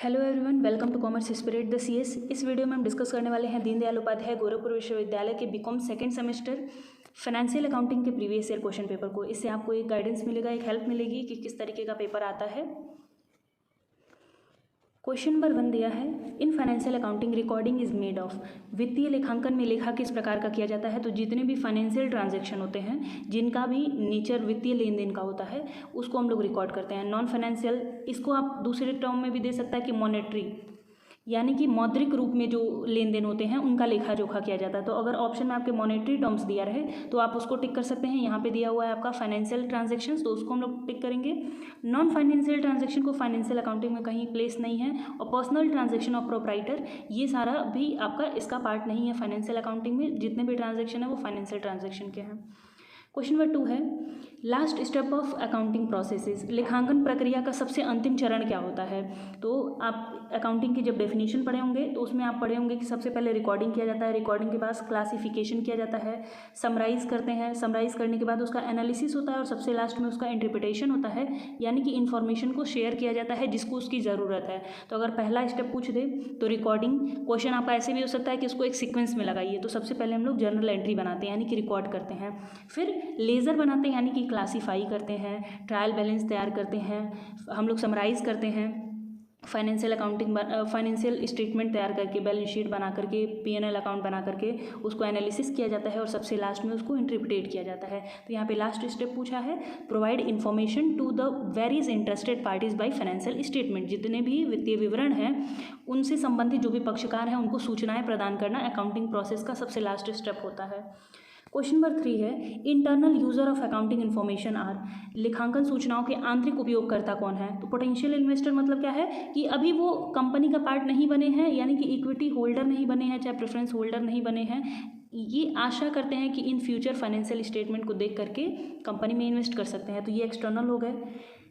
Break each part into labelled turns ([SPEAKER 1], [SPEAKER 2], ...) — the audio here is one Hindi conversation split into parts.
[SPEAKER 1] Hello everyone, welcome to commerce spirit the CS. इस वीडियो में हम डिस्कस करने वाले हैं दीनदयाल उपाध्याय गोरखपुर विश्वविद्यालय के BCom second semester financial accounting के प्रीवियस ईयर क्वेश्चन पेपर को। इससे आपको एक गाइडेंस मिलेगा, एक हेल्प मिलेगी कि किस तरीके का पेपर आता है। क्वेश्चन नंबर 1 दिया है, in financial accounting recording is made of. वित्तीय लेखांकन में लेखा किस प्रकार का किया जाता है? तो जितने भी फाइनेंशियल ट्रांजैक्शन होते हैं, जिनका भी नेचर वित्तीय लेन देन का होता है, उसको हम लोग रिकॉर्ड करते हैं। नॉन फाइनेंशियल, इसको आप दूसरे टर्म में भी दे सकता है कि मॉनेटरी, यानी कि मौद्रिक रूप में जो लेन देन होते हैं उनका लेखा जोखा किया जाता है। तो अगर ऑप्शन में आपके मॉनेटरी टर्म्स दिया रहे तो आप उसको टिक कर सकते हैं। यहाँ पे दिया हुआ है आपका फाइनेंशियल ट्रांजैक्शंस, तो उसको हम लोग टिक करेंगे। नॉन फाइनेंशियल ट्रांजैक्शन को फाइनेंशियल अकाउंटिंग में कहीं प्लेस नहीं है। और पर्सनल ट्रांजैक्शन ऑफ प्रोप्राइटर, ये सारा भी आपका इसका पार्ट नहीं है फाइनेंशियल अकाउंटिंग में। जितने भी ट्रांजैक्शन है वो फाइनेंशियल ट्रांजैक्शन के हैं। क्वेश्चन नंबर 2 है, last step of accounting processes. लेखांकन प्रक्रिया का सबसे अंतिम चरण क्या होता है? तो आप अकाउंटिंग की जब डेफिनेशन पढ़े होंगे तो उसमें आप पढ़े होंगे कि सबसे पहले रिकॉर्डिंग किया जाता है, रिकॉर्डिंग के बाद क्लासिफिकेशन किया जाता है, समराइज करते हैं, समराइज करने के बाद उसका एनालिसिस होता है और सबसे लास्ट में उसका इंटरप्रिटेशन होता है, यानी कि इन्फॉर्मेशन को शेयर किया जाता है जिसको उसकी ज़रूरत है। तो अगर पहला स्टेप पूछ दे तो रिकॉर्डिंग। क्वेश्चन आपका ऐसे भी हो सकता है कि उसको एक सीक्वेंस में लगाइए। तो सबसे पहले हम लोग जर्नल एंट्री बनाते हैं, यानी कि रिकॉर्ड करते हैं। फिर लेज़र बनाते हैं, यानी कि क्लासीफाई करते हैं, ट्रायल बैलेंस तैयार करते हैं, हम लोग समराइज करते हैं, फाइनेंशियल अकाउंटिंग फाइनेंशियल स्टेटमेंट तैयार करके, बैलेंस शीट बना करके, P&L अकाउंट बना करके उसको एनालिसिस किया जाता है और सबसे लास्ट में उसको इंटरप्रेट किया जाता है। तो यहाँ पे लास्ट स्टेप पूछा है, provide information to the various interested parties by financial statement. जितने भी वित्तीय विवरण हैं उनसे संबंधित जो भी पक्षकार हैं उनको सूचनाएं प्रदान करना अकाउंटिंग प्रोसेस का सबसे लास्ट स्टेप होता है। क्वेश्चन नंबर 3 है, internal user of accounting information are. लेखांकन सूचनाओं के आंतरिक उपयोगकर्ता कौन है? तो पोटेंशियल इन्वेस्टर मतलब क्या है कि अभी वो कंपनी का पार्ट नहीं बने हैं, यानी कि इक्विटी होल्डर नहीं बने हैं, चाहे प्रेफरेंस होल्डर नहीं बने हैं। ये आशा करते हैं कि इन फ्यूचर फाइनेंशियल स्टेटमेंट को देख करके कंपनी में इन्वेस्ट कर सकते हैं, तो ये एक्सटर्नल हो गए।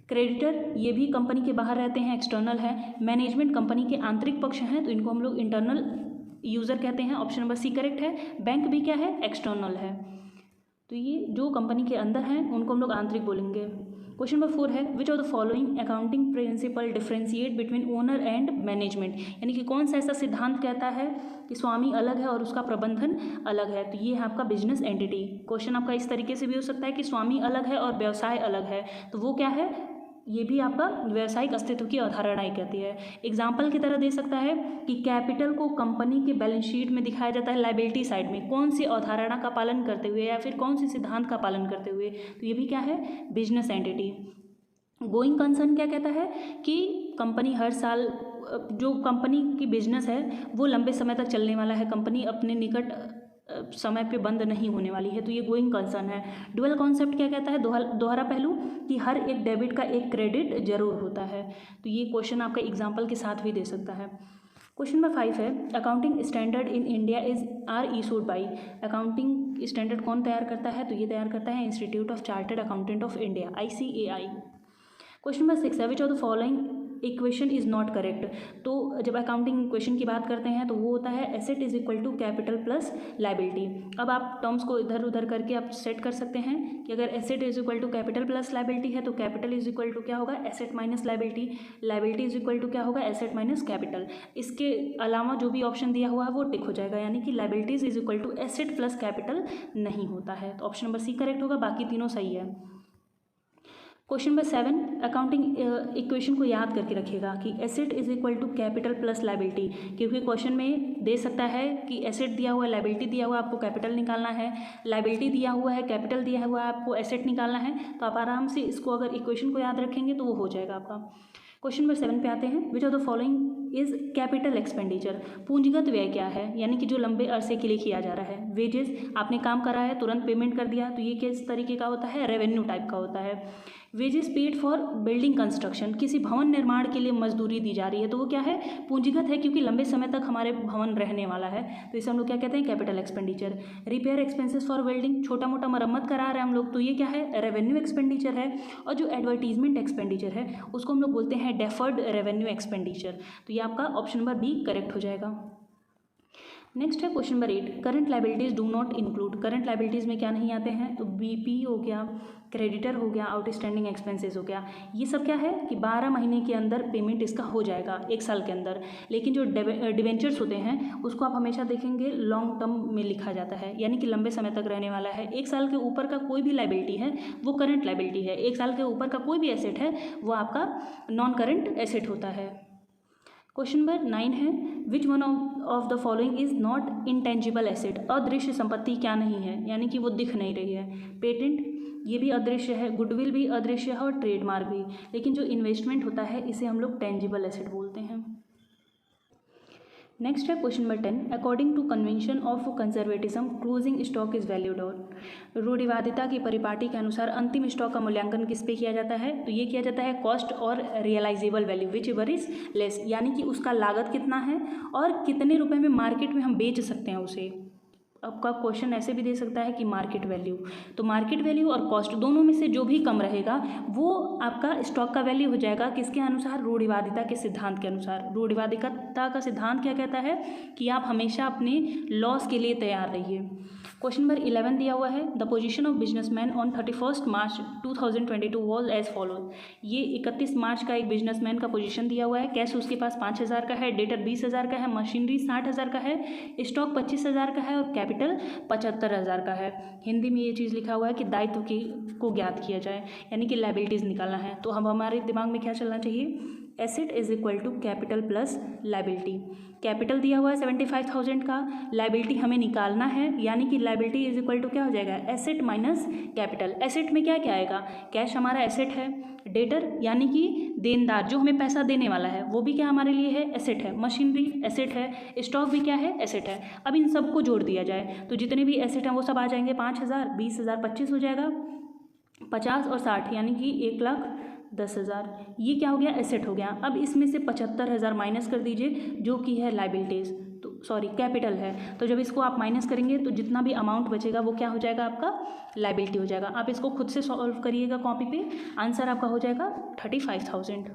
[SPEAKER 1] क्रेडिटर, ये भी कंपनी के बाहर रहते हैं, एक्सटर्नल है। मैनेजमेंट कंपनी के आंतरिक पक्ष हैं, तो इनको हम लोग इंटरनल यूज़र कहते हैं। ऑप्शन नंबर सी करेक्ट है। बैंक भी क्या है? एक्सटर्नल है। तो ये जो कंपनी के अंदर हैं उनको हम लोग आंतरिक बोलेंगे। क्वेश्चन नंबर 4 है, which of the following accounting principle differentiate between owner and management. यानी कि कौन सा ऐसा सिद्धांत कहता है कि स्वामी अलग है और उसका प्रबंधन अलग है? तो ये है आपका बिजनेस एंटिटी। क्वेश्चन आपका इस तरीके से भी हो सकता है कि स्वामी अलग है और व्यवसाय अलग है, तो वो क्या है? ये भी आपका व्यावसायिक अस्तित्व की अवधारणा ही कहती है। एग्जाम्पल की तरह दे सकता है कि कैपिटल को कंपनी के बैलेंस शीट में दिखाया जाता है लायबिलिटी साइड में, कौन सी अवधारणा का पालन करते हुए या फिर कौन सी सिद्धांत का पालन करते हुए? तो ये भी क्या है? Business entity. गोइंग कंसर्न क्या कहता है कि कंपनी हर साल, जो कंपनी की बिजनेस है वो लंबे समय तक चलने वाला है, कंपनी अपने निकट समय पे बंद नहीं होने वाली है, तो ये गोइंग कंसर्न है। डुअल कॉन्सेप्ट क्या कहता है? दोहरा पहलू, कि हर एक डेबिट का एक क्रेडिट जरूर होता है। तो ये क्वेश्चन आपका एग्जाम्पल के साथ भी दे सकता है। क्वेश्चन नंबर 5 है, accounting standard in India is are issued by. Accounting standard कौन तैयार करता है? तो ये तैयार करता है institute of chartered accountant of India, ICAI। Question number 6 है, which of the following equation is not correct. तो जब अकाउंटिंग इक्वेशन की बात करते हैं तो वो होता है asset is equal to capital plus liability. अब आप टर्म्स को इधर उधर करके आप सेट कर सकते हैं कि अगर asset is equal to capital plus liability है तो कैपिटल इज इक्वल टू क्या होगा? Asset minus liability. Liability is equal to क्या होगा? Asset minus capital. इसके अलावा जो भी ऑप्शन दिया हुआ है वो टिक हो जाएगा, यानी कि liabilities is equal to asset plus capital नहीं होता है। तो ऑप्शन नंबर सी करेक्ट होगा, बाकी तीनों सही है। क्वेश्चन नंबर 7, अकाउंटिंग इक्वेशन को याद करके रखिएगा कि asset is equal to capital plus liability, क्योंकि क्वेश्चन में दे सकता है कि एसेट दिया हुआ है, लायबिलिटी दिया हुआ है, आपको कैपिटल निकालना है, लायबिलिटी दिया हुआ है, कैपिटल दिया हुआ है, आपको एसेट निकालना है। तो आप आराम से इसको अगर इक्वेशन को याद रखेंगे तो वो हो जाएगा आपका। क्वेश्चन नंबर 7 पे आते हैं, विच of the following is capital expenditure. पूंजीगत व्यय क्या है? यानी कि जो लंबे अरसे के लिए किया जा रहा है। वेजेस, आपने काम करा है तुरंत पेमेंट कर दिया, तो ये किस तरीके का होता है? रेवेन्यू टाइप का होता है। Wages paid for building construction, किसी भवन निर्माण के लिए मजदूरी दी जा रही है, तो वो क्या है? पूंजीगत है, क्योंकि लंबे समय तक हमारे भवन रहने वाला है, तो इसे हम लोग क्या कहते हैं? Capital expenditure. Repair expenses for building, छोटा मोटा मरम्मत करा रहे हैं हम लोग, तो ये क्या है? रेवेन्यू एक्सपेंडिचर है। और जो एडवर्टीजमेंट एक्सपेंडिचर है उसको हम लोग बोलते हैं डेफर्ड रेवेन्यू एक्सपेंडिचर। तो ये आपका ऑप्शन नंबर बी करेक्ट हो जाएगा। नेक्स्ट है question number 8, current liabilities do not include. Current liabilities में क्या नहीं आते हैं, तो बीपी हो गया, क्रेडिटर हो गया, आउटस्टैंडिंग एक्सपेंसेस हो गया। ये सब क्या है कि 12 महीने के अंदर पेमेंट इसका हो जाएगा, 1 साल के अंदर। लेकिन जो डिवेंचर्स होते हैं उसको आप हमेशा देखेंगे लॉन्ग टर्म में लिखा जाता है, यानी कि लंबे समय तक रहने वाला है। 1 साल के ऊपर का कोई भी लाइबिलिटी है वो करंट लाइबिलिटी है, 1 साल के ऊपर का कोई भी एसेट है वो आपका नॉन करंट एसेट होता है। क्वेश्चन नंबर 9 है, which one of the following is not intangible asset. अदृश्य संपत्ति क्या नहीं है, यानी कि वो दिख नहीं रही है। पेटेंट ये भी अदृश्य है, गुडविल भी अदृश्य है और ट्रेडमार्क भी। लेकिन जो इन्वेस्टमेंट होता है इसे हम लोग टेंजिबल एसेट बोलते हैं। नेक्स्ट है question number 10, according to convention of conservatism closing stock is valued on. रूढ़िवादिता की परिपाटी के अनुसार अंतिम स्टॉक का मूल्यांकन किस पे किया जाता है, तो ये किया जाता है कॉस्ट और realisable value which ever is less, यानी कि उसका लागत कितना है और कितने रुपए में मार्केट में हम बेच सकते हैं उसे। आपका क्वेश्चन ऐसे भी दे सकता है कि मार्केट वैल्यू, तो मार्केट वैल्यू और कॉस्ट दोनों में से जो भी कम रहेगा वो आपका स्टॉक का वैल्यू हो जाएगा। किसके अनुसार, रूढ़िवादिता के सिद्धांत के अनुसार। रूढ़िवादिता का सिद्धांत क्या कहता है कि आप हमेशा अपने लॉस के लिए तैयार रहिए। क्वेश्चन नंबर 11 दिया हुआ है, the position of businessman on 31 March 2022 was as follows. ये 31 मार्च का एक बिजनेसमैन का पोजीशन दिया हुआ है। कैश उसके पास 5,000 का है, डेटर 20,000 का है, मशीनरी 60,000 का है, स्टॉक 25,000 का है और कैपिटल 75,000 का है। हिंदी में ये चीज़ लिखा हुआ है कि दायित्व को ज्ञात किया जाए, यानी कि लाइबिलिटीज़ निकालना है। तो हम हमारे दिमाग में क्या चलना चाहिए, asset is equal to capital plus liability. Capital दिया हुआ है 75,000 का, लाइबिलिटी हमें निकालना है, यानी कि लाइबिलिटी इज इक्वल टू क्या हो जाएगा, एसेट माइनस कैपिटल। एसेट में क्या क्या आएगा, कैश हमारा एसेट है, डेटर यानी कि देनदार जो हमें पैसा देने वाला है वो भी क्या हमारे लिए है, एसेट है, मशीनरी एसेट है, स्टॉक भी क्या है, एसेट है। अब इन सबको जोड़ दिया जाए तो जितने भी एसेट हैं वो सब आ जाएंगे, 5,000, 20,000, 25 हो जाएगा, 50 और 60 यानी कि 1,10,000। ये क्या हो गया, एसेट हो गया। अब इसमें से 75,000 माइनस कर दीजिए जो कि है लाइबिलिटीज़, तो सॉरी कैपिटल है। तो जब इसको आप माइनस करेंगे तो जितना भी अमाउंट बचेगा वो क्या हो जाएगा, आपका लाइबिलिटी हो जाएगा। आप इसको खुद से सॉल्व करिएगा कॉपी पे, आंसर आपका हो जाएगा 35,000।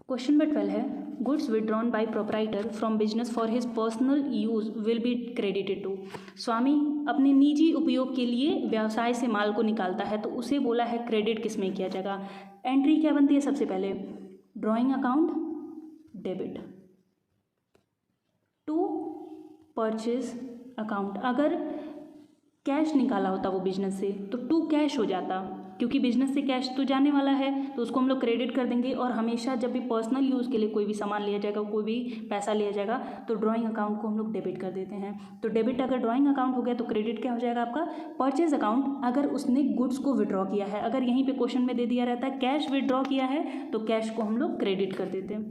[SPEAKER 1] क्वेश्चन नंबर 12 है, goods withdrawn by proprietor from business for his personal use will be credited to. स्वामी अपने निजी उपयोग के लिए व्यवसाय से माल को निकालता है तो उसे बोला है क्रेडिट किस में किया जाएगा। एंट्री क्या बनती है, सबसे पहले drawing account debit to purchase account. अगर कैश निकाला होता वो बिजनेस से तो टू कैश हो जाता, क्योंकि बिजनेस से कैश तो जाने वाला है तो उसको हम लोग क्रेडिट कर देंगे। और हमेशा जब भी पर्सनल यूज़ के लिए कोई भी सामान लिया जाएगा, कोई भी पैसा लिया जाएगा तो ड्राइंग अकाउंट को हम लोग डेबिट कर देते हैं। तो डेबिट अगर ड्राइंग अकाउंट हो गया तो क्रेडिट क्या हो जाएगा आपका, परचेज अकाउंट। अगर उसने गुड्स को विड्रॉ किया है, अगर यहीं पे क्वेश्चन में दे दिया रहता है कैश विड्रॉ किया है तो कैश को हम लोग क्रेडिट कर देते हैं।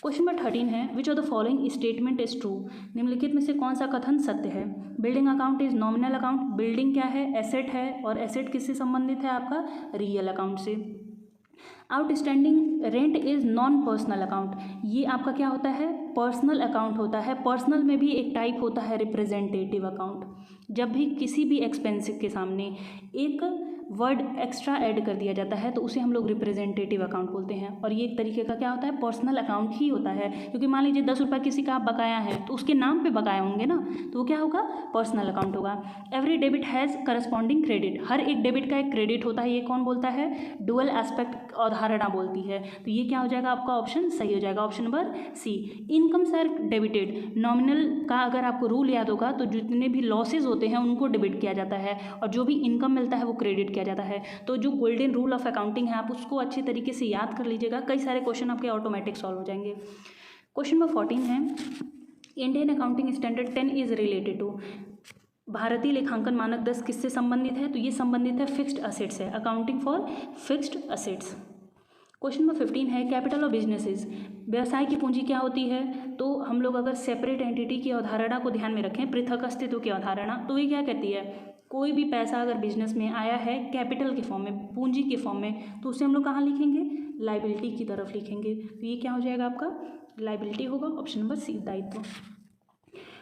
[SPEAKER 1] क्वेश्चन नंबर 13 है, which of the following statement is true. निम्नलिखित में से कौन सा कथन सत्य है। Building account is nominal account. Building क्या है, एसेट है, और एसेट किससे संबंधित है, आपका रियल अकाउंट से। Outstanding rent is non personal account. ये आपका क्या होता है, पर्सनल अकाउंट होता है। पर्सनल में भी एक टाइप होता है रिप्रेजेंटेटिव अकाउंट। जब भी किसी भी एक्सपेंस के सामने एक वर्ड एक्स्ट्रा ऐड कर दिया जाता है तो उसे हम लोग रिप्रेजेंटेटिव अकाउंट बोलते हैं। और ये एक तरीके का क्या होता है, पर्सनल अकाउंट ही होता है। क्योंकि मान लीजिए 10 रुपये किसी का आप बकाया है तो उसके नाम पे बकाया होंगे ना, तो वो क्या होगा, पर्सनल अकाउंट होगा। Every debit has corresponding credit. हर एक डेबिट का एक क्रेडिट होता है। ये कौन बोलता है, डुअल एस्पेक्ट अवधारणा बोलती है। तो ये क्या हो जाएगा, आपका ऑप्शन सही हो जाएगा, option number C. Incomes are debited. Nominal का अगर आपको रूल याद होगा तो जितने भी लॉसेज होते हैं उनको डेबिट किया जाता है और जो भी इनकम मिलता है वो क्रेडिट किया जाता है। तो जो गोल्डन रूल ऑफ अकाउंटिंग है आप उसको अच्छी तरीके से याद कर लीजिएगा, कई सारे क्वेश्चन आपके ऑटोमेटिक सॉल्व हो जाएंगे। क्वेश्चन नंबर 14 है, Indian accounting standard 10 is related to. भारतीय लेखांकन मानक 10 किससे संबंधित है, तो ये संबंधित है फिक्स्ड असेट्स है, accounting for fixed assets. Question number 15 है, कैपिटल ऑफ बिजनेसेस। व्यवसाय की पूंजी क्या होती है, तो हम लोग अगर सेपरेट एंटिटी की अवधारणा को ध्यान में रखें, पृथक अस्तित्व की अवधारणा, तो ये क्या कहती है, कोई भी पैसा अगर बिजनेस में आया है कैपिटल के फॉर्म में, पूंजी के फॉर्म में, तो उसे हम लोग कहाँ लिखेंगे, लाइबिलिटी की तरफ लिखेंगे। तो ये क्या हो जाएगा, आपका लाइबिलिटी होगा, ऑप्शन नंबर सी, दायित्व।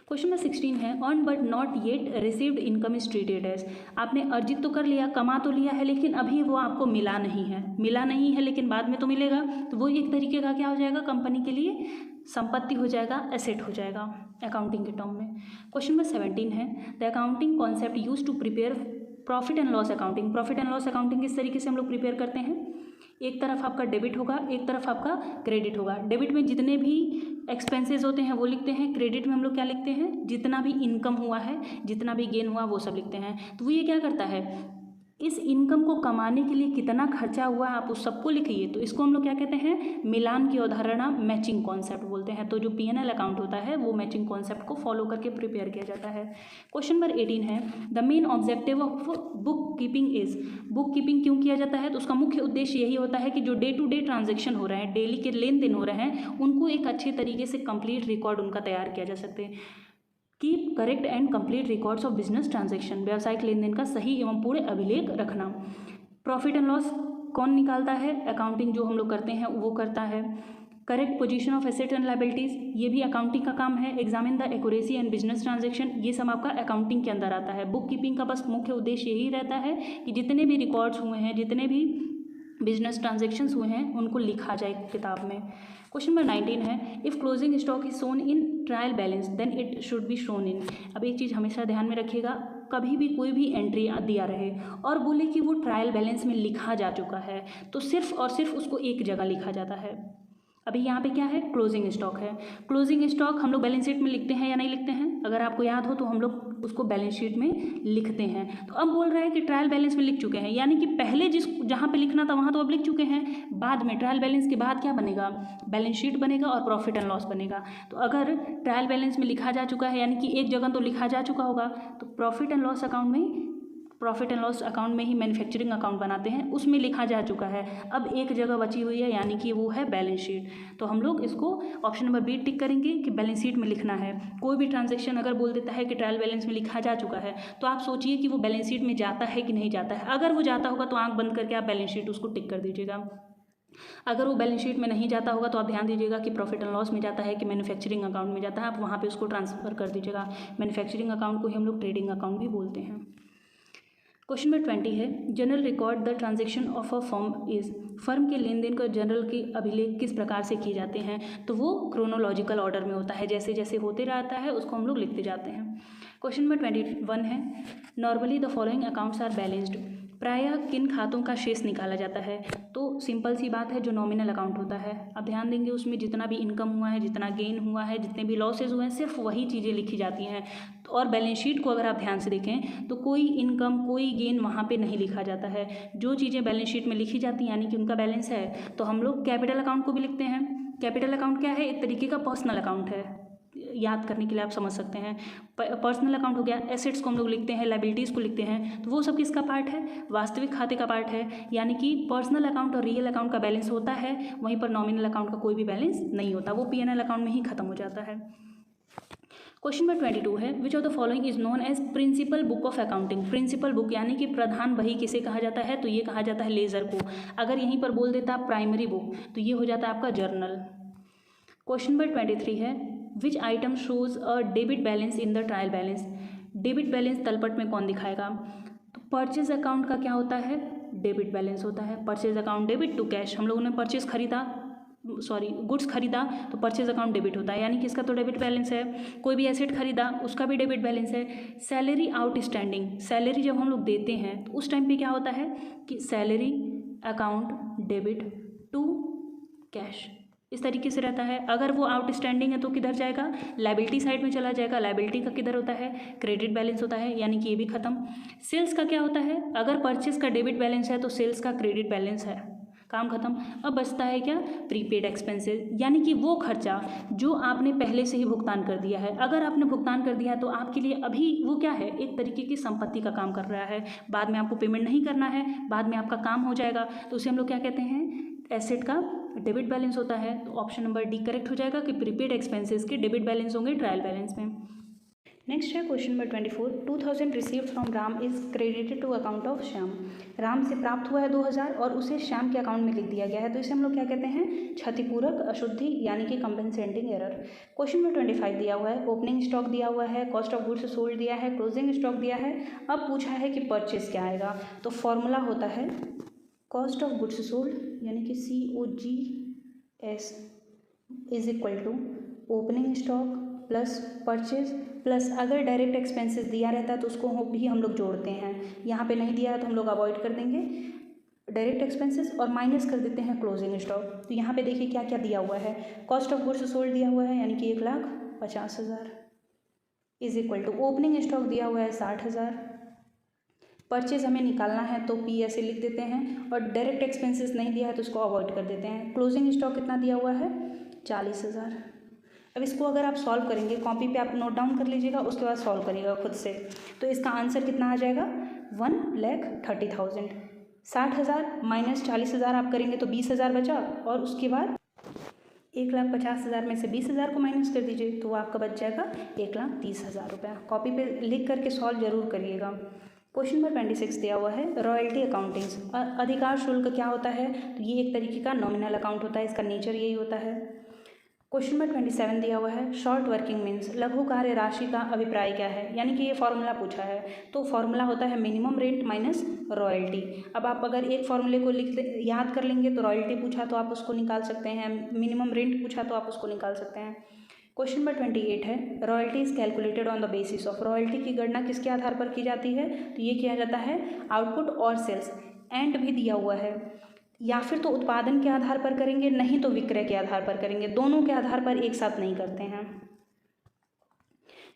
[SPEAKER 1] क्वेश्चन नंबर 16 है earn but not yet received income is treated as. आपने अर्जित तो कर लिया, कमा तो लिया है, लेकिन अभी वो आपको मिला नहीं है लेकिन बाद में तो मिलेगा, तो वो एक तरीके का क्या हो जाएगा, कंपनी के लिए संपत्ति हो जाएगा, एसेट हो जाएगा अकाउंटिंग के टर्म में। क्वेश्चन नंबर 17 है the accounting concept use to prepare profit and loss accounting. Profit and loss accounting किस तरीके से हम लोग प्रिपेयर करते हैं, एक तरफ आपका डेबिट होगा, एक तरफ आपका क्रेडिट होगा। डेबिट में जितने भी एक्सपेंसेस होते हैं वो लिखते हैं, क्रेडिट में हम लोग क्या लिखते हैं, जितना भी इनकम हुआ है, जितना भी गेन हुआ वो सब लिखते हैं। तो वो ये क्या करता है, इस इनकम को कमाने के लिए कितना खर्चा हुआ है आप उस सबको लिखिए। तो इसको हम लोग क्या कहते हैं, मिलान की अवधारणा, मैचिंग कॉन्सेप्ट बोलते हैं। तो जो P&L अकाउंट होता है वो मैचिंग कॉन्सेप्ट को फॉलो करके प्रिपेयर किया जाता है। क्वेश्चन नंबर 18 है the main objective of book keeping is. Book keeping क्यों किया जाता है, तो उसका मुख्य उद्देश्य यही होता है कि जो डे टू डे ट्रांजेक्शन हो रहे हैं, डेली के लेन देन हो रहे हैं, उनको एक अच्छे तरीके से कंप्लीट रिकॉर्ड उनका तैयार किया जा सकते हैं। Keep correct and complete records of business transaction, व्यावसायिक लेन देन का सही एवं पूरे अभिलेख रखना। प्रॉफिट एंड लॉस कौन निकालता है, अकाउंटिंग जो हम लोग करते हैं वो करता है। Correct position of asset and liabilities, ये भी अकाउंटिंग का काम है। Examine the accuracy and business transaction, ये सब आपका अकाउंटिंग के अंदर आता है। बुक कीपिंग का बस मुख्य उद्देश्य यही रहता है कि जितने भी रिकॉर्ड्स हुए हैं, जितने भी बिजनेस ट्रांजेक्शन्स हुए हैं, उनको लिखा जाए किताब में। क्वेश्चन नंबर 19 है if closing stock is shown in trial balance then it should be shown in. अब एक चीज़ हमेशा ध्यान में रखिएगा, कभी भी कोई भी एंट्री दिया रहे और बोले कि वो ट्रायल बैलेंस में लिखा जा चुका है, तो सिर्फ और सिर्फ उसको एक जगह लिखा जाता है। अभी यहाँ पे क्या है, क्लोजिंग स्टॉक है। क्लोजिंग स्टॉक हम लोग बैलेंस शीट में लिखते हैं या नहीं लिखते हैं, अगर आपको याद हो तो हम लोग उसको बैलेंस शीट में लिखते हैं। तो अब बोल रहा है कि ट्रायल बैलेंस में लिख चुके हैं, यानी कि पहले जहाँ पे लिखना था वहाँ तो अब लिख चुके हैं, बाद में ट्रायल बैलेंस के बाद क्या बनेगा, बैलेंस शीट बनेगा और प्रॉफिट एंड लॉस बनेगा। तो अगर ट्रायल बैलेंस में लिखा जा चुका है यानी कि एक जगह तो लिखा जा चुका होगा, तो प्रॉफिट एंड लॉस अकाउंट में ही मैन्युफैक्चरिंग अकाउंट बनाते हैं, उसमें लिखा जा चुका है। अब एक जगह बची हुई है यानी कि वो है बैलेंस शीट। तो हम लोग इसको ऑप्शन नंबर बी टिक करेंगे कि बैलेंस शीट में लिखना है। कोई भी ट्रांजैक्शन अगर बोल देता है कि ट्रायल बैलेंस में लिखा जा चुका है, तो आप सोचिए कि वो बैलेंस शीट में जाता है कि नहीं जाता है। अगर वो जाता होगा तो आंख बंद करके आप बैलेंस शीट उसको टिक कर दीजिएगा। अगर वो बैलेंस शीट में नहीं जाता होगा तो आप ध्यान दीजिएगा कि प्रॉफिट एंड लॉस में जाता है कि मैन्युफैक्चरिंग अकाउंट में जाता है, आप वहाँ पे उसको ट्रांसफ़र कर दीजिएगा। मैन्युफैक्चरिंग अकाउंट को ही हम लोग ट्रेडिंग अकाउंट भी बोलते हैं। क्वेश्चन नंबर 20 है general record the transaction of a firm is. Firm के लेन देन का जनरल के अभिलेख किस प्रकार से किए जाते हैं, तो वो क्रोनोलॉजिकल ऑर्डर में होता है, जैसे जैसे होते रहता है उसको हम लोग लिखते जाते हैं। क्वेश्चन नंबर 21 है normally the following accounts are balanced. प्रायः किन खातों का शेष निकाला जाता है, तो सिंपल सी बात है जो नॉमिनल अकाउंट होता है। आप ध्यान देंगे उसमें जितना भी इनकम हुआ है, जितना गेन हुआ है, जितने भी लॉसेज हुए हैं, सिर्फ वही चीज़ें लिखी जाती हैं। और बैलेंस शीट को अगर आप ध्यान से देखें तो कोई इनकम कोई गेन वहाँ पे नहीं लिखा जाता है। जो चीज़ें बैलेंस शीट में लिखी जाती हैं यानी कि उनका बैलेंस है, तो हम लोग कैपिटल अकाउंट को भी लिखते हैं। कैपिटल अकाउंट क्या है, एक तरीके का पर्सनल अकाउंट है, याद करने के लिए आप समझ सकते हैं। पर्सनल अकाउंट हो गया, एसेट्स को हम लोग लिखते हैं, लायबिलिटीज़ को लिखते हैं, तो वो सब किसका पार्ट है, वास्तविक खाते का पार्ट है। यानी कि पर्सनल अकाउंट और रियल अकाउंट का बैलेंस होता है, वहीं पर नॉमिनल अकाउंट का कोई भी बैलेंस नहीं होता, वो P&L अकाउंट में ही खत्म हो जाता है। क्वेश्चन नंबर 22 है which of the following is known as principal book of accounting. Principal book यानी कि प्रधान बही किसे कहा जाता है, तो ये कहा जाता है लेजर को। अगर यहीं पर बोल देता प्राइमरी बुक तो ये हो जाता है आपका जर्नल। क्वेश्चन नंबर 23 है which item shows a debit balance in the trial balance. Debit balance तलपट में कौन दिखाएगा, तो परचेज अकाउंट का क्या होता है, डेबिट बैलेंस होता है। Purchase account debit to cash, हम लोगों ने गुड्स खरीदा तो परचेज अकाउंट डेबिट होता है, यानी कि इसका तो डेबिट बैलेंस है। कोई भी एसेट खरीदा उसका भी डेबिट बैलेंस है। सैलरी आउटस्टैंडिंग, सैलरी जब हम लोग देते हैं तो उस टाइम पे क्या होता है कि salary account debit to cash, इस तरीके से रहता है। अगर वो आउटस्टैंडिंग है तो किधर जाएगा, लायबिलिटी साइड में चला जाएगा। लायबिलिटी का किधर होता है, क्रेडिट बैलेंस होता है, यानी कि ये भी खत्म। सेल्स का क्या होता है, अगर परचेज का डेबिट बैलेंस है तो सेल्स का क्रेडिट बैलेंस है, काम खत्म। अब बचता है क्या, प्रीपेड एक्सपेंसेस, यानी कि वो खर्चा जो आपने पहले से ही भुगतान कर दिया है। अगर आपने भुगतान कर दिया है तो आपके लिए अभी वो क्या है, एक तरीके की संपत्ति का काम कर रहा है, बाद में आपको पेमेंट नहीं करना है, बाद में आपका काम हो जाएगा, तो उसे हम लोग क्या कहते हैं, एसेट का डेबिट बैलेंस होता है। तो ऑप्शन नंबर डी करेक्ट हो जाएगा कि प्रीपेड एक्सपेंसेस के डेबिट बैलेंस होंगे ट्रायल बैलेंस में। नेक्स्ट है question number 24। 2000 received from Ram is credited to account of Shyam. Ram से प्राप्त हुआ है 2000 और उसे श्याम के अकाउंट में लिख दिया गया है, तो इसे हम लोग क्या कहते हैं, क्षतिपूरक अशुद्धि यानी कि कंपेंसेटिंग एरर। क्वेश्चन नंबर 25 दिया हुआ है, ओपनिंग स्टॉक दिया हुआ है, कॉस्ट ऑफ गुड्स सोल्ड दिया है, क्लोजिंग स्टॉक दिया है। अब पूछा है कि परचेज क्या आएगा, तो फॉर्मूला होता है कॉस्ट ऑफ गुड्स सोल्ड यानी कि COGS is equal to opening stock plus purchase plus अगर डायरेक्ट एक्सपेंसेस दिया रहता है तो उसको भी हम लोग जोड़ते हैं। यहाँ पे नहीं दिया है तो हम लोग अवॉइड कर देंगे डायरेक्ट एक्सपेंसेस और माइनस कर देते हैं क्लोजिंग स्टॉक। तो यहाँ पे देखिए क्या क्या दिया हुआ है, कॉस्ट ऑफ गुड्स सोल्ड दिया हुआ है यानी कि 1,50,000 is equal to opening stock दिया हुआ है 60,000। परचेज हमें निकालना है तो P ऐसे लिख देते हैं और डायरेक्ट एक्सपेंसेस नहीं दिया है तो उसको अवॉइड कर देते हैं। क्लोजिंग स्टॉक कितना दिया हुआ है 40,000। अब इसको अगर आप सॉल्व करेंगे, कॉपी पे आप नोट डाउन कर लीजिएगा, उसके बाद सॉल्व करिएगा खुद से, तो इसका आंसर कितना आ जाएगा 1,30,000। 60,000 माइनस 40,000 आप करेंगे तो 20,000 बचा और उसके बाद 1,50,000 में से 20,000 को माइनस कर दीजिए तो वो आपका बच जाएगा 1,30,000 रुपया। कॉपी पे लिख करके सॉल्व जरूर करिएगा। क्वेश्चन नंबर 26 दिया हुआ है, रॉयल्टी अकाउंटिंग। अधिकार शुल्क क्या होता है, तो ये एक तरीके का नॉमिनल अकाउंट होता है, इसका नेचर यही होता है। क्वेश्चन नंबर 27 दिया हुआ है, शॉर्ट वर्किंग मीन्स लघु कार्य राशि का अभिप्राय क्या है, यानी कि ये फॉर्मूला पूछा है, तो फॉर्मूला होता है मिनिमम रेंट माइनस रॉयल्टी। अब आप अगर एक फॉर्मूले को याद कर लेंगे तो रॉयल्टी पूछा तो आप उसको निकाल सकते हैं, मिनिमम रेंट पूछा तो आप उसको निकाल सकते हैं। क्वेश्चन नंबर 28 है, royalty is calculated on the basis of. Royalty की गणना किसके आधार पर की जाती है, तो ये किया जाता है आउटपुट और सेल्स, एंड भी दिया हुआ है, या फिर तो उत्पादन के आधार पर करेंगे, नहीं तो विक्रय के आधार पर करेंगे, दोनों के आधार पर एक साथ नहीं करते हैं।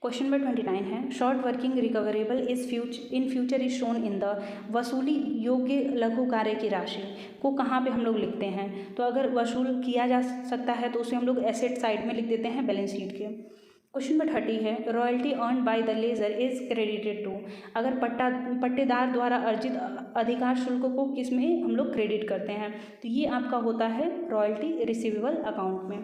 [SPEAKER 1] क्वेश्चन नंबर 29 है, short working recoverable in future is shown in the. वसूली योग्य लघु कार्य की राशि को कहाँ पे हम लोग लिखते हैं, तो अगर वसूल किया जा सकता है तो उसे हम लोग एसेट साइड में लिख देते हैं बैलेंस शीट के। क्वेश्चन नंबर 30 है, royalty earn by the lessor is credited to. अगर पट्टेदार द्वारा अर्जित अधिकार शुल्क को किस में हम लोग क्रेडिट करते हैं, तो ये आपका होता है रॉयल्टी रिसीवेबल अकाउंट में।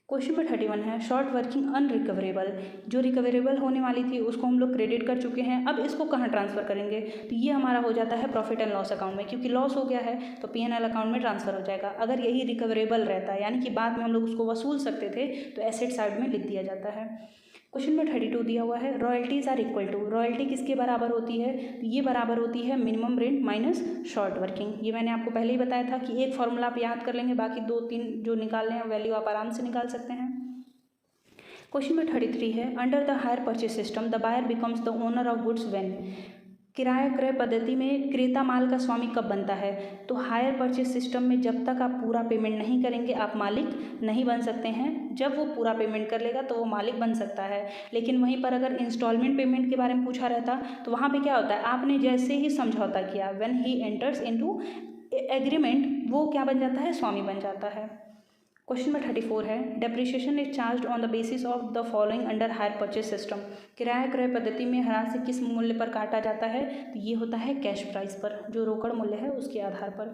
[SPEAKER 1] क्वेश्चन नंबर 31 है, शॉर्ट वर्किंग अनरिकवरेबल। जो रिकवरेबल होने वाली थी उसको हम लोग क्रेडिट कर चुके हैं, अब इसको कहाँ ट्रांसफ़र करेंगे, तो ये हमारा हो जाता है प्रॉफिट एंड लॉस अकाउंट में, क्योंकि लॉस हो गया है तो P&L अकाउंट में ट्रांसफ़र हो जाएगा। अगर यही रिकवरेबल रहता है यानी कि बाद में हम लोग उसको वसूल सकते थे तो एसेट साइड में लिख दिया जाता है। क्वेश्चन नंबर 32 दिया हुआ है, royalties are equal to. Royalty किसके बराबर होती है, तो ये बराबर होती है minimum rent minus short working. ये मैंने आपको पहले ही बताया था कि एक फॉर्मूला आप याद कर लेंगे, बाकी 2-3 जो निकालने हैं वैल्यू आप आराम से निकाल सकते हैं। क्वेश्चन नंबर 33 है, under the hire purchase system the buyer becomes the owner of goods when. किराया क्रय पद्धति में क्रेता माल का स्वामी कब बनता है, तो हायर परचेज सिस्टम में जब तक आप पूरा पेमेंट नहीं करेंगे आप मालिक नहीं बन सकते हैं। जब वो पूरा पेमेंट कर लेगा तो वो मालिक बन सकता है। लेकिन वहीं पर अगर इंस्टॉलमेंट पेमेंट के बारे में पूछा रहता तो वहाँ पे क्या होता है, आपने जैसे ही समझौता किया, when he enters into agreement, वो क्या बन जाता है, स्वामी बन जाता है। क्वेश्चन नंबर 34 है, depreciation is charge on the basis of the following under higher purchase system. किराया क्रय पद्धति में ह्रास किस मूल्य पर काटा जाता है, तो ये होता है कैश प्राइस पर, जो रोकड़ मूल्य है उसके आधार पर।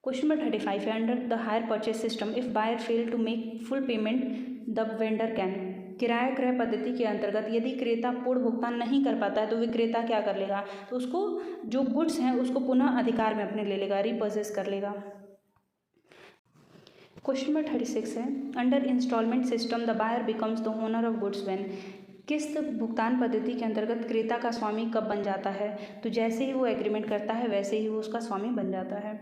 [SPEAKER 1] क्वेश्चन नंबर 35 है, under the hire purchase system if buyer fail to make full payment the vendor can. किराया क्रय पद्धति के अंतर्गत यदि क्रेता पूर्ण भुगतान नहीं कर पाता है तो विक्रेता क्या कर लेगा, तो उसको जो गुड्स हैं उसको पुनः अधिकार में अपने ले लेगा, रिपर्चेज कर लेगा। क्वेश्चन नंबर 36 है, under instalment system the buyer becomes the owner of goods when. किस्त भुगतान पद्धति के अंतर्गत क्रेता का स्वामी कब बन जाता है, तो जैसे ही वो एग्रीमेंट करता है वैसे ही वो उसका स्वामी बन जाता है।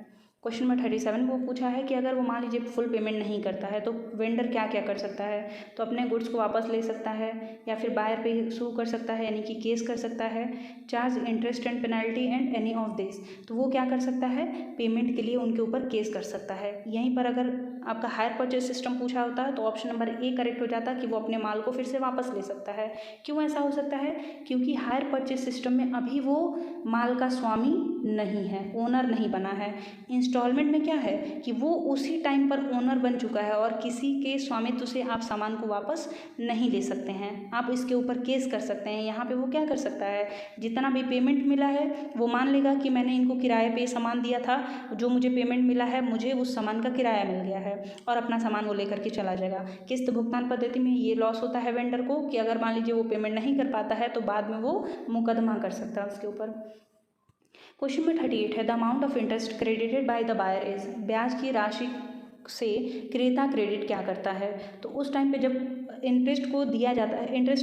[SPEAKER 1] क्वेश्चन नंबर 37 वो पूछा है कि अगर वो मान लीजिए फुल पेमेंट नहीं करता है तो वेंडर क्या क्या कर सकता है, तो अपने गुड्स को वापस ले सकता है या फिर बायर पे सू कर सकता है यानी कि केस कर सकता है, charge interest and penalty and any of this, तो वो क्या कर सकता है, पेमेंट के लिए उनके ऊपर केस कर सकता है। यहीं पर अगर आपका हायर परचेज सिस्टम पूछा होता है तो ऑप्शन नंबर ए करेक्ट हो जाता कि वो अपने माल को फिर से वापस ले सकता है। क्यों ऐसा हो सकता है, क्योंकि हायर परचेज सिस्टम में अभी वो माल का स्वामी नहीं है, ओनर नहीं बना है। इंस्टॉलमेंट में क्या है कि वो उसी टाइम पर ओनर बन चुका है और किसी के स्वामित्व से आप सामान को वापस नहीं ले सकते हैं, आप इसके ऊपर केस कर सकते हैं। यहाँ पे वो क्या कर सकता है, जितना भी पेमेंट मिला है वो मान लेगा कि मैंने इनको किराए पे सामान दिया था, जो मुझे पेमेंट मिला है मुझे उस सामान का किराया मिल गया है, है और अपना सामान वो लेकर के चला जाएगा। किस्त भुगतान पद्धति में ये लॉस होता है वेंडर को कि अगर मान लीजिए वो पेमेंट नहीं कर पाता है तो बाद में वो मुकदमा कर सकता है उसके ऊपर। क्वेश्चन नंबर 38 है the amount of interest credited by the buyer is, ब्याज की राशि से क्रेता क्रेडिट क्या करता है। तो उस टाइम पे जब इंटरेस्ट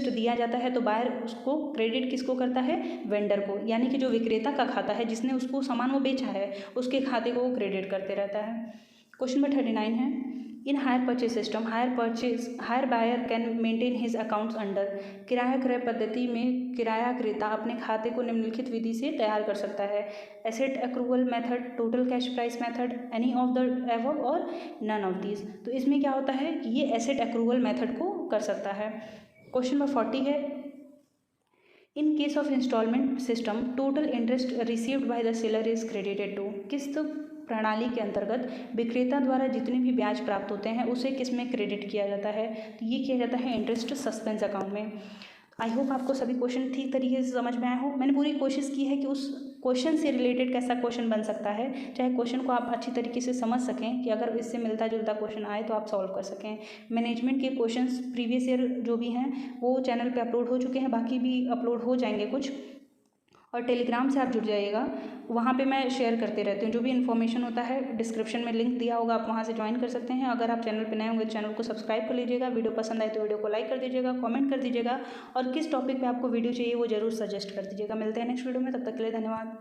[SPEAKER 1] दिया जाता है तो बायर उसको क्रेडिट किसको करता है, वेंडर को, यानी कि जो विक्रेता का खाता है जिसने उसको सामान वो बेचा है उसके खाते को वो क्रेडिट करते रहता है। क्वेश्चन नंबर 39 है in hire purchase system hire buyer can maintain his accounts under, किराया क्रय पद्धति में किराया क्रेता अपने खाते को निम्नलिखित विधि से तैयार कर सकता है। Asset accrual method, total cash price method, any of the above और नन ऑफ दीज। तो इसमें क्या होता है कि ये एसेट एक्रूवल मेथड को कर सकता है। क्वेश्चन नंबर 40 है in case of instalment system total interest received by the seller is credited to, किस्त प्रणाली के अंतर्गत विक्रेता द्वारा जितने भी ब्याज प्राप्त होते हैं उसे किस में क्रेडिट किया जाता है, तो ये किया जाता है इंटरेस्ट सस्पेंस अकाउंट में। आई होप आपको सभी क्वेश्चन ठीक तरीके से समझ में आए हो। मैंने पूरी कोशिश की है कि उस क्वेश्चन से रिलेटेड कैसा क्वेश्चन बन सकता है, चाहे क्वेश्चन को आप अच्छी तरीके से समझ सकें कि अगर इससे मिलता जुलता क्वेश्चन आए तो आप सॉल्व कर सकें। मैनेजमेंट के क्वेश्चंस प्रीवियस ईयर जो भी हैं वो चैनल पे अपलोड हो चुके हैं, बाकी भी अपलोड हो जाएंगे कुछ, और टेलीग्राम से आप जुड़ जाइएगा, वहाँ पे मैं शेयर करते रहती हूँ। जो भी इन्फॉर्मेशन होता है डिस्क्रिप्शन में लिंक दिया होगा, आप वहाँ से ज्वाइन कर सकते हैं। अगर आप चैनल पे नए होंगे तो चैनल को सब्सक्राइब कर लीजिएगा, वीडियो पसंद आए तो वीडियो को लाइक कर दीजिएगा, कमेंट कर दीजिएगा और किस टॉपिक पे आपको वीडियो चाहिए वो जरूर सजेस्ट कर दीजिएगा। मिलते हैं नेक्स्ट वीडियो में, तब तक के लिए धन्यवाद।